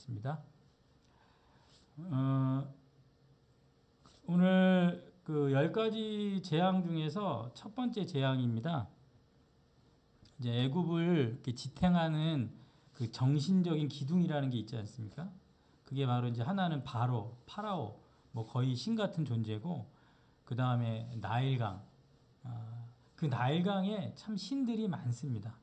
하겠습니다. 오늘 그 10가지 재앙 중에서 첫 번째 재앙입니다. 이제 애굽을 이렇게 지탱하는 그 정신적인 기둥이라는 게 있지 않습니까? 그게 바로 이제 하나는 파라오, 뭐 거의 신 같은 존재고, 그 다음에 나일강. 그 나일강에 참 신들이 많습니다.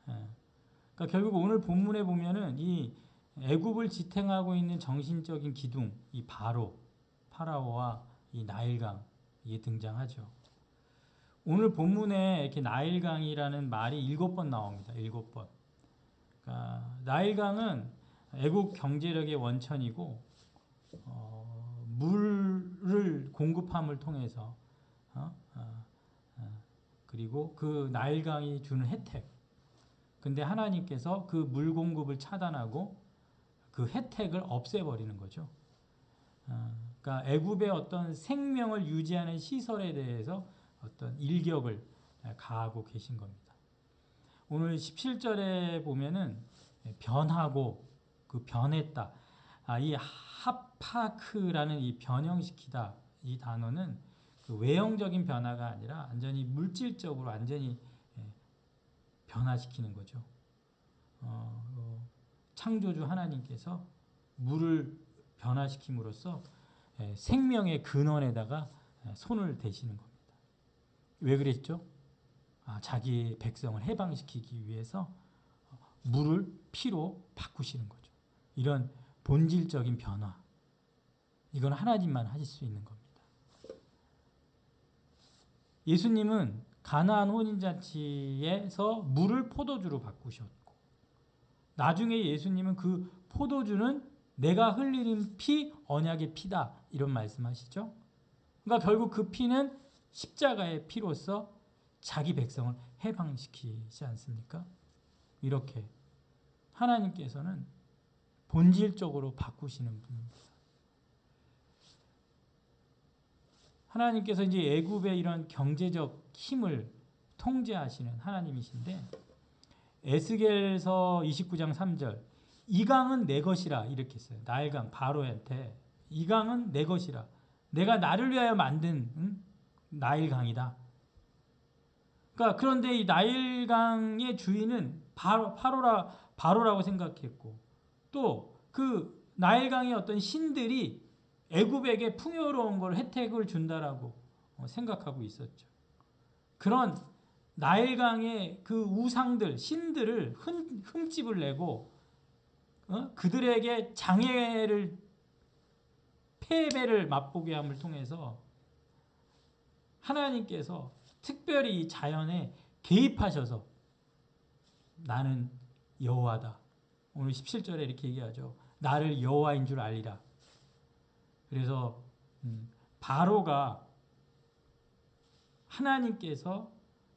그러니까 결국 오늘 본문에 보면은 이 애굽을 지탱하고 있는 정신적인 기둥, 이 파라오와 이 나일강 이게 등장하죠. 오늘 본문에 이렇게 나일강이라는 말이 7번 나옵니다. 7번. 그러니까 나일강은 애국 경제력의 원천이고 물을 공급함을 통해서 그리고 그 나일강이 주는 혜택. 근데 하나님께서 그 물 공급을 차단하고 그 혜택을 없애버리는 거죠. 그러니까 애굽의 어떤 생명을 유지하는 시설에 대해서 어떤 일격을 가하고 계신 겁니다. 오늘 17절에 보면은 변하고 그 변했다. 이 하파크라는 이 변형시키다 이 단어는 그 외형적인 변화가 아니라 완전히 물질적으로 완전히 변화시키는 거죠. 창조주 하나님께서 물을 변화시킴으로써 생명의 근원에다가 손을 대시는 겁니다. 왜 그랬죠? 자기 백성을 해방시키기 위해서 물을 피로 바꾸시는 거죠. 이런 본질적인 변화. 이건 하나님만 하실 수 있는 겁니다. 예수님은 가나안 혼인잔치에서 물을 포도주로 바꾸셨고, 나중에 예수님은 그 포도주는 내가 흘리는 피, 언약의 피다. 이런 말씀하시죠. 그러니까 결국 그 피는 십자가의 피로서 자기 백성을 해방시키지 않습니까? 이렇게 하나님께서는 본질적으로 바꾸시는 분입니다. 하나님께서 이제 애굽의 이런 경제적 힘을 통제하시는 하나님이신데, 에스겔서 29장 3절 이 강은 내 것이라 이렇게 했어요. 나일강 바로한테 이 강은 내 것이라, 내가 나를 위하여 만든 나일강이다. 그러니까 그런데 이 나일강의 주인은 바로라고 생각했고, 또 그 나일강의 어떤 신들이 애굽에게 풍요로운 걸 혜택을 준다라고 생각하고 있었죠. 그런 나일강의 그 우상들, 신들을 흠집을 내고 그들에게 패배를 맛보게 함을 통해서 하나님께서 특별히 자연에 개입하셔서 나는 여호와다. 오늘 17절에 이렇게 얘기하죠. 나를 여호와인 줄 알리라. 그래서 바로가 하나님께서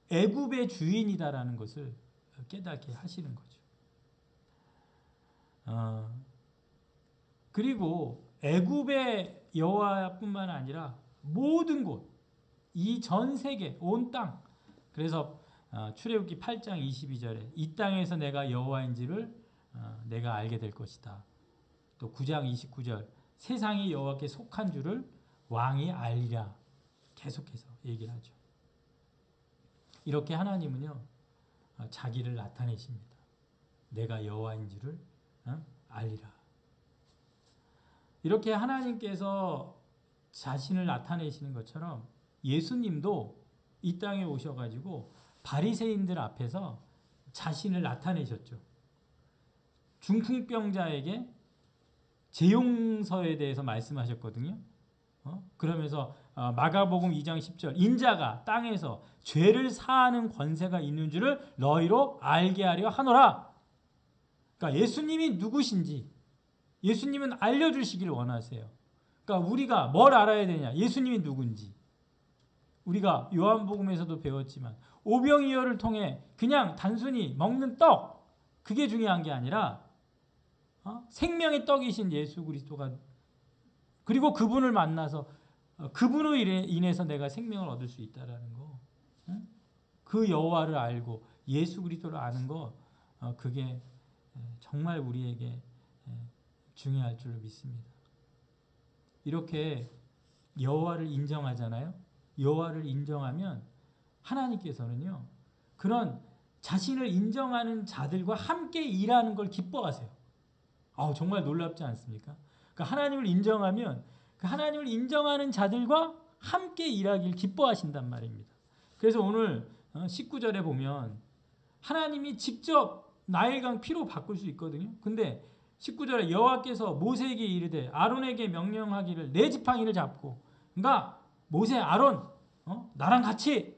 애굽의 주인이다라는 것을 깨닫게 하시는 거죠. 그리고 애굽의 여호와뿐만 아니라 모든 곳, 이 전 세계, 온 땅. 그래서 출애굽기 8장 22절에 이 땅에서 내가 여호와인지를 내가 알게 될 것이다. 또 9장 29절 세상이 여호와께 속한 줄을 왕이 알리라. 계속해서 얘기를 하죠. 이렇게 하나님은요 자기를 나타내십니다. 내가 여호와인지를 알리라. 이렇게 하나님께서 자신을 나타내시는 것처럼 예수님도 이 땅에 오셔가지고 바리새인들 앞에서 자신을 나타내셨죠. 중풍병자에게 재용서에 대해서 말씀하셨거든요. 그러면서 마가복음 2장 10절 인자가 땅에서 죄를 사하는 권세가 있는 줄을 너희로 알게 하려 하노라. 그러니까 예수님이 누구신지 예수님은 알려주시길 원하세요. 그러니까 우리가 뭘 알아야 되냐? 예수님이 누군지. 우리가 요한복음에서도 배웠지만 오병이어를 통해 그냥 단순히 먹는 떡 그게 중요한 게 아니라 생명의 떡이신 예수 그리스도가, 그리고 그분을 만나서 그분으로 인해서 내가 생명을 얻을 수 있다라는 거. 그 여호와를 알고 예수 그리스도를 아는 거, 그게 정말 우리에게 중요할 줄로 믿습니다. 이렇게 여호와를 인정하잖아요. 여호와를 인정하면 하나님께서는요, 그런 자신을 인정하는 자들과 함께 일하는 걸 기뻐하세요. 정말 놀랍지 않습니까? 그러니까 하나님을 인정하면 그 하나님을 인정하는 자들과 함께 일하길 기뻐하신단 말입니다. 그래서 오늘 19절에 보면 하나님이 직접 나일강 피로 바꿀 수 있거든요. 근데 19절에 여호와께서 모세에게 이르되 아론에게 명령하기를 내 지팡이를 잡고, 그러니까 모세 아론 나랑 같이,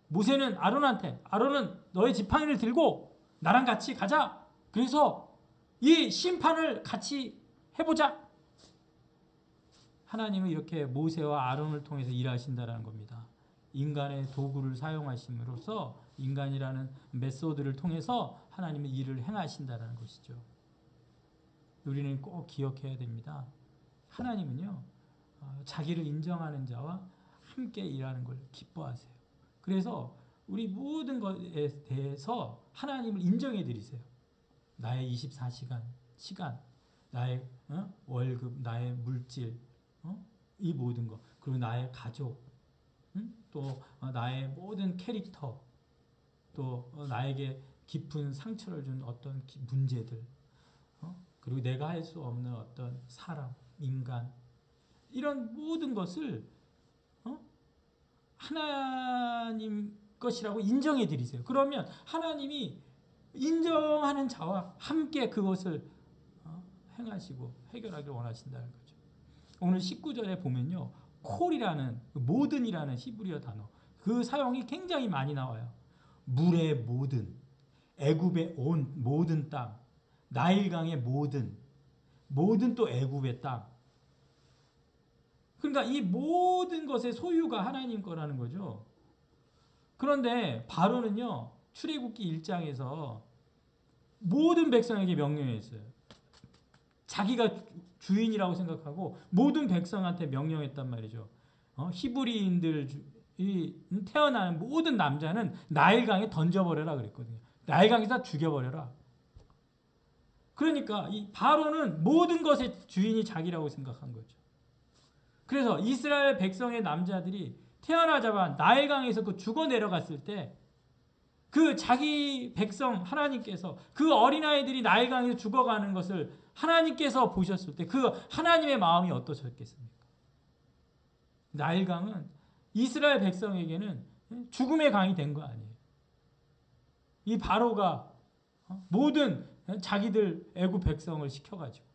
모세는 아론한테, 아론은 너의 지팡이를 들고 나랑 같이 가자. 그래서 이 심판을 같이 해보자. 하나님은 이렇게 모세와 아론을 통해서 일하신다는 겁니다. 인간의 도구를 사용하심으로써 인간이라는 메소드를 통해서 하나님은 일을 행하신다는 것이죠. 우리는 꼭 기억해야 됩니다. 하나님은요, 자기를 인정하는 자와 함께 일하는 걸 기뻐하세요. 그래서 우리 모든 것에 대해서 하나님을 인정해 드리세요. 나의 24시간, 시간, 나의 월급, 나의 물질, 이 모든 것, 그리고 나의 가족, 또 나의 모든 캐릭터, 또 나에게 깊은 상처를 준 어떤 문제들, 그리고 내가 할 수 없는 어떤 사람, 인간, 이런 모든 것을 하나님 것이라고 인정해 드리세요. 그러면 하나님이 인정하는 자와 함께 그것을 행하시고 해결하기를 원하신다는 거죠. 오늘 19절에 보면요, 콜이라는, 모든이라는 히브리어 단어, 그 사용이 굉장히 많이 나와요. 물의 모든, 애굽의 온 모든 땅, 나일강의 모든 또 애굽의 땅. 그러니까 이 모든 것의 소유가 하나님 거라는 거죠. 그런데 바로는요, 출애굽기 1장에서 모든 백성에게 명령했어요. 자기가 주인이라고 생각하고 모든 백성한테 명령했단 말이죠. 히브리인들이 태어나는 모든 남자는 나일강에 던져버려라 그랬거든요. 나일강에다 죽여버려라. 그러니까 이 바로는 모든 것의 주인이 자기라고 생각한 거죠. 그래서 이스라엘 백성의 남자들이 태어나자마자 나일강에서 그 죽어 내려갔을 때 그 자기 백성 하나님께서 그 어린아이들이 나일강에서 죽어가는 것을 하나님께서 보셨을 때 그 하나님의 마음이 어떠셨겠습니까? 나일강은 이스라엘 백성에게는 죽음의 강이 된 거 아니에요. 이 바로가 모든 자기들 애굽 백성을 시켜가지고,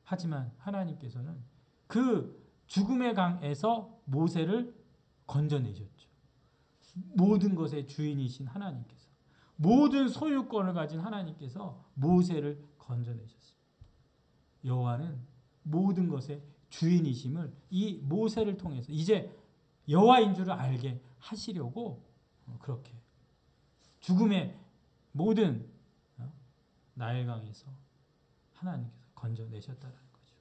하지만 하나님께서는 그 죽음의 강에서 모세를 건져내셨죠. 모든 것의 주인이신 하나님께서, 모든 소유권을 가진 하나님께서 모세를 건져내셨습니다. 여호와는 모든 것의 주인이심을 이 모세를 통해서 이제 여호와인 줄을 알게 하시려고 그렇게 죽음의 모든 나일강에서 하나님께서 건져내셨다는 거죠.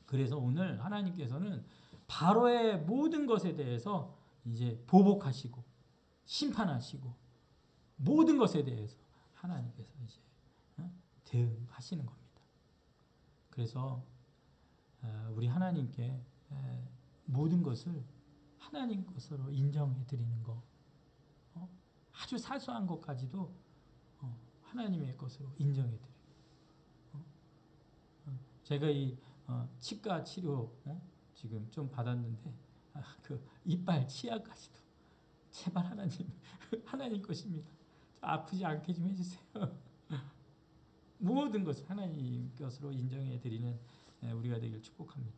그래서 오늘 하나님께서는 바로의 모든 것에 대해서 이제 보복하시고 심판하시고 모든 것에 대해서 하나님께서 이제 대응하시는 겁니다. 그래서 우리 하나님께 모든 것을 하나님 것으로 인정해 드리는 거, 아주 사소한 것까지도 하나님의 것으로 인정해 드리고, 제가 이 치과 치료 지금 좀 받았는데 그 이빨 치아까지도 제발 하나님 것입니다. 아프지 않게 좀 해주세요. 모든 것을 하나님 것으로 인정해 드리는 우리가 되길 축복합니다.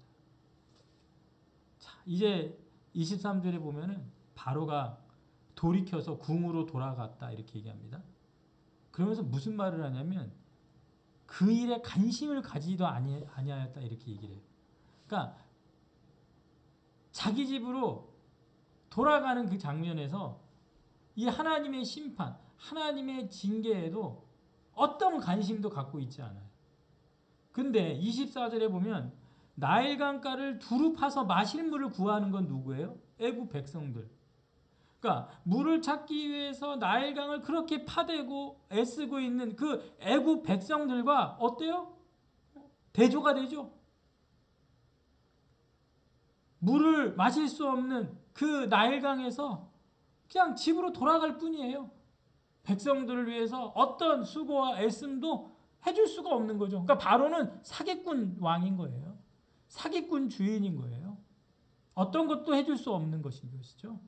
자, 이제 23절에 보면은 바로가 돌이켜서 궁으로 돌아갔다 이렇게 얘기합니다. 그러면서 무슨 말을 하냐면 그 일에 관심을 가지도 아니하였다 이렇게 얘기를 해요. 그러니까 자기 집으로 돌아가는 그 장면에서 이 하나님의 심판, 하나님의 징계에도 어떤 관심도 갖고 있지 않아요. 근데 24절에 보면 나일강가를 두루 파서 마실 물을 구하는 건 누구예요? 애굽 백성들. 그러니까 물을 찾기 위해서 나일강을 그렇게 파대고 애쓰고 있는 그 애굽 백성들과 어때요? 대조가 되죠. 물을 마실 수 없는 그 나일강에서 그냥 집으로 돌아갈 뿐이에요. 백성들을 위해서 어떤 수고와 애씀도 해줄 수가 없는 거죠. 그러니까 바로는 사기꾼 왕인 거예요. 사기꾼 주인인 거예요. 어떤 것도 해줄 수 없는 것인 것이죠.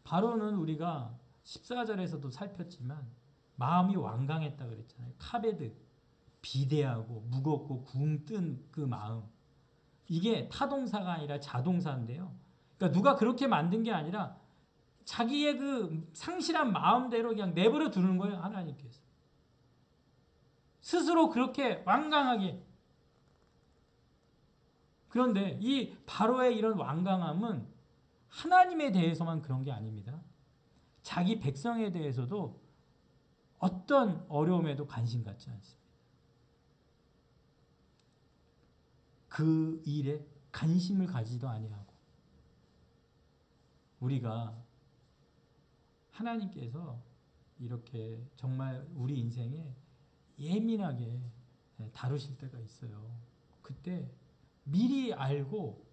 바로는 우리가 14절에서도 살폈지만 마음이 완강했다 그랬잖아요. 카베드, 비대하고 무겁고 붕 뜬 그 마음. 이게 타동사가 아니라 자동사인데요. 그러니까 누가 그렇게 만든 게 아니라 자기의 그 상실한 마음대로 그냥 내버려 두는 거예요. 하나님께서. 스스로 그렇게 완강하게. 그런데 이 바로의 이런 완강함은 하나님에 대해서만 그런 게 아닙니다. 자기 백성에 대해서도 어떤 어려움에도 관심 갖지 않습니다. 그 일에 관심을 가지도 아니하고 우리가 하나님께서 이렇게 정말 우리 인생에 예민하게 다루실 때가 있어요. 그때 미리 알고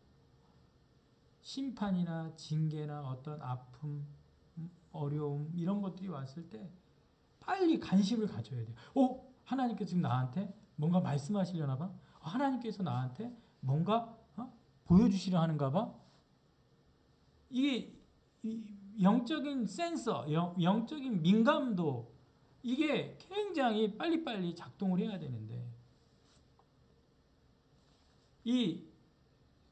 심판이나 징계나 어떤 아픔, 어려움 이런 것들이 왔을 때 빨리 관심을 가져야 돼요. 하나님께서 지금 나한테 뭔가 말씀하시려나 봐. 하나님께서 나한테 뭔가 보여주시려 하는가 봐. 이게 영적인 센서, 영적인 민감도 이게 굉장히 빨리빨리 작동을 해야 되는데 이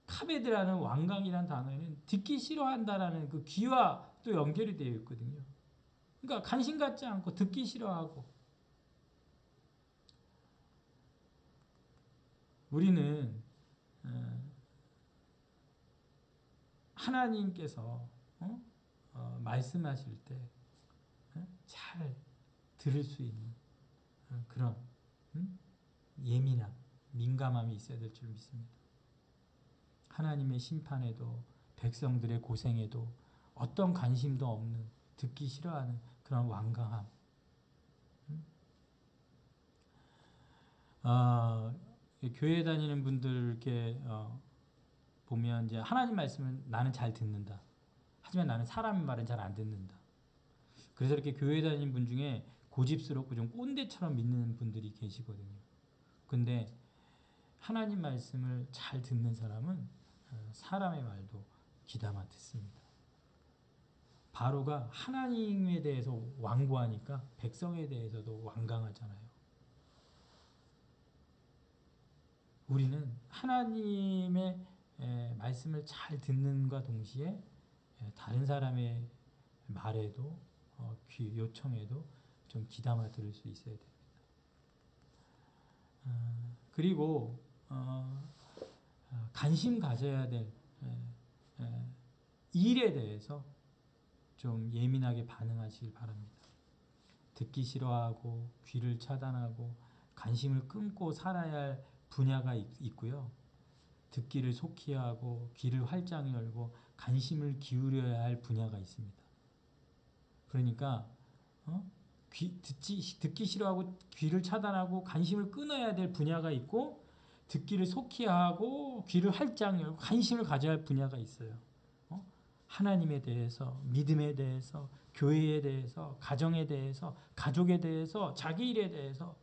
카베드라는 완강이라는 단어에는 듣기 싫어한다라는 그 귀와 또 연결이 되어 있거든요. 그러니까 관심 갖지 않고 듣기 싫어하고 우리는 하나님께서 말씀하실 때 잘 들을 수 있는 그런 예민함, 민감함이 있어야 될 줄 믿습니다. 하나님의 심판에도 백성들의 고생에도 어떤 관심도 없는 듣기 싫어하는 그런 완강함. 교회 다니는 분들께 보면 이제 하나님 말씀은 나는 잘 듣는다. 하지만 나는 사람의 말은 잘 안 듣는다. 그래서 이렇게 교회 다니는 분 중에 고집스럽고 좀 꼰대처럼 믿는 분들이 계시거든요. 근데 하나님 말씀을 잘 듣는 사람은 사람의 말도 귀담아 듣습니다. 바로가 하나님에 대해서 완고하니까 백성에 대해서도 완강하잖아요. 우리는 하나님의 말씀을 잘 듣는과 동시에 다른 사람의 말에도 귀 요청에도 좀 귀담아 들을 수 있어야 됩니다. 그리고 관심 가져야 될 일에 대해서 좀 예민하게 반응하시길 바랍니다. 듣기 싫어하고 귀를 차단하고 관심을 끊고 살아야 할 분야가 있고요. 듣기를 속히 하고 귀를 활짝 열고 관심을 기울여야 할 분야가 있습니다. 그러니까 듣기 싫어하고 귀를 차단하고 관심을 끊어야 될 분야가 있고 듣기를 속히 하고 귀를 활짝 열고 관심을 가져야 할 분야가 있어요. 하나님에 대해서, 믿음에 대해서, 교회에 대해서, 가정에 대해서, 가족에 대해서, 자기 일에 대해서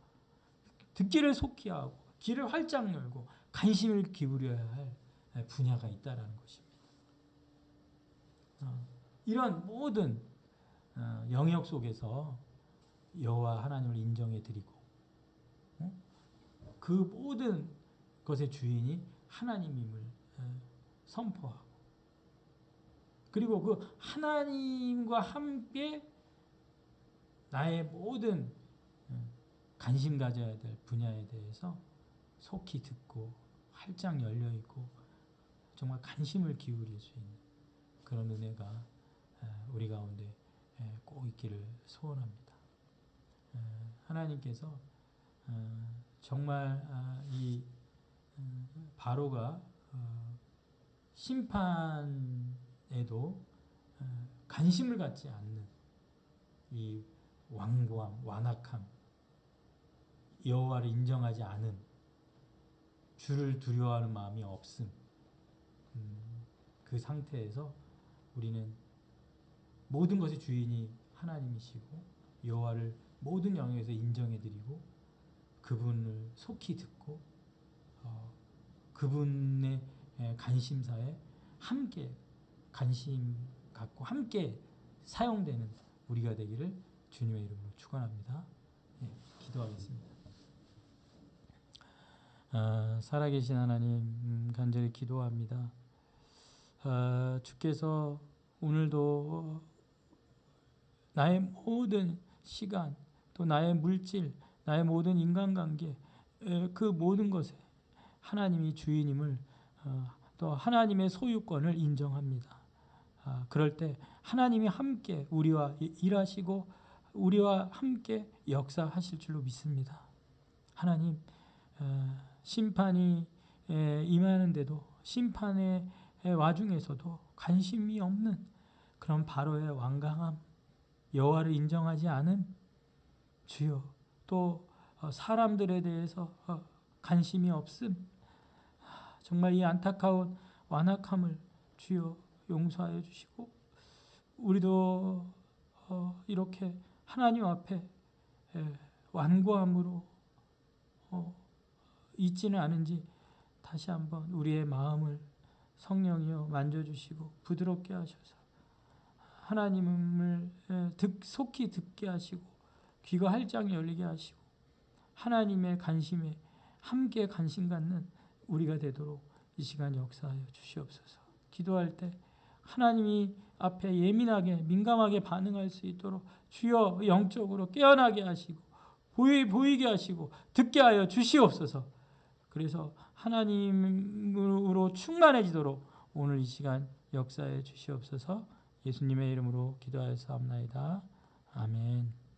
듣기를 속히 하고 귀를 활짝 열고 관심을 기울여야 할 분야가 있다라는 것입니다. 이런 모든 영역 속에서 여호와 하나님을 인정해 드리고 그 모든 것의 주인이 하나님임을 선포하고 그리고 그 하나님과 함께 나의 모든 관심 가져야 될 분야에 대해서 속히 듣고 활짝 열려 있고 정말 관심을 기울일 수 있는 그런 은혜가 우리 가운데 꼭 있기를 소원합니다. 하나님께서 정말 이 바로가 심판의 관심을 갖지 않는 이 완고함, 완악함, 여호와를 인정하지 않은, 주를 두려워하는 마음이 없음, 그 상태에서 우리는 모든 것의 주인이 하나님이시고 여호와를 모든 영역에서 인정해드리고 그분을 속히 듣고 그분의 관심사에 함께 관심 갖고 함께 사용되는 우리가 되기를 주님의 이름으로 축원합니다. 기도하겠습니다. 살아계신 하나님, 간절히 기도합니다. 주께서 오늘도 나의 모든 시간, 또 나의 물질, 나의 모든 인간관계, 그 모든 것에 하나님이 주인임을, 또 하나님의 소유권을 인정합니다. 그럴 때 하나님이 함께 우리와 일하시고 우리와 함께 역사하실 줄로 믿습니다. 하나님, 심판이 임하는데도 심판의 와중에서도 관심이 없는 그런 바로의 완강함, 여호와를 인정하지 않은, 주여, 또 사람들에 대해서 관심이 없음, 정말 이 안타까운 완악함을 주여 용서하여 주시고 우리도 이렇게 하나님 앞에 완고함으로 있지는 않은지 다시 한번 우리의 마음을 성령이여 만져주시고 부드럽게 하셔서 하나님을 속히 듣게 하시고 귀가 활짝 열리게 하시고 하나님의 관심에 함께 관심 갖는 우리가 되도록 이 시간 역사하여 주시옵소서. 기도할 때 하나님이 앞에 예민하게 민감하게 반응할 수 있도록 주여 영적으로 깨어나게 하시고 보이게 하시고 듣게 하여 주시옵소서. 그래서 하나님으로 충만해지도록 오늘 이 시간 역사해 주시옵소서. 예수님의 이름으로 기도하였사옵나이다. 아멘.